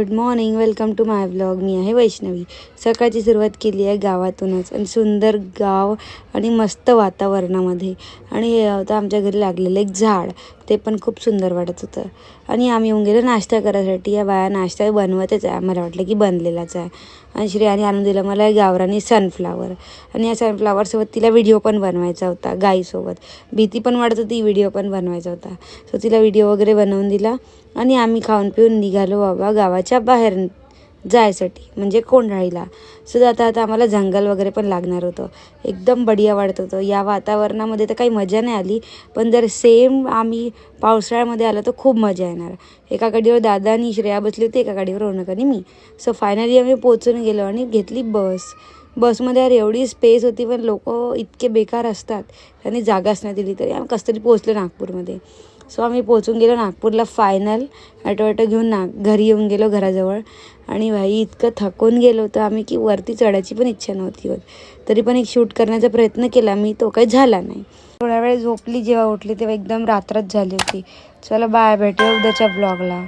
Good morning, welcome to my vlog. मी आहे वैष्णवी. सकाळची सुरुवात केली आहे गावातूनच आणि सुंदर गाव आणि मस्त वातावरणामध्ये. आणि हे होतं आमच्या घरी लागलेलं एक झाड, ते पण खूप सुंदर वाटत होतं. आणि आम्ही येऊन गेलो नाश्ता करायसाठी. या बाया नाश्ता बनवतच आहे, आम्हाला वाटलं की बनलेलाच आहे. आणि श्रेयाने आणून दिलं मला गावरानी सनफ्लावर. आणि या सनफ्लावरसोबत तिला व्हिडिओ पण बनवायचा होता गाईसोबत. भीती पण वाटत होती, व्हिडिओ पण बनवायचा होता. सो तिला व्हिडिओ वगैरे बनवून दिला आणि आम्ही खाऊन पिऊन निघालो बाबा गावाच्या बाहेर जायसाठी, म्हणजे कोंढाळीला. सो आता आम्हाला जंगल वगैरे पण लागणार होतं. एकदम बढिया वाटत होतं. या वातावरणामध्ये तर काही मजा नाही आली, पण जर सेम आम्ही पावसाळ्यामध्ये आलो तर खूप मजा येणार. एका गाडीवर दादा आणि श्रेया बसली होती, एका गाडीवर रौनक आणि मी. सो फायनली आम्ही पोचून गेलो आणि घेतली बसमध्ये. यार एवढी स्पेस होती, पण लोक इतके बेकार असतात, त्यांनी जागाच नाही दिली. तरी आम्ही कसं तरी पोचलो नागपूरमध्ये. सो आम्ही पोचून गेलो नागपूरला फायनल. ॲटो घेऊन घरी येऊन गेलो घराजवळ. आणि भाई इतकं थकून गेलो होतो आम्ही की वरती चढायची पण इच्छा नव्हती होत. तरी पण एक शूट करण्याचा प्रयत्न केला मी, तो काही झाला नाही. थोड्या वेळ झोपली, जेव्हा उठली तेव्हा एकदम रात्रच झाली होती. चला बाय, भेटूया उद्याच्या ब्लॉगला.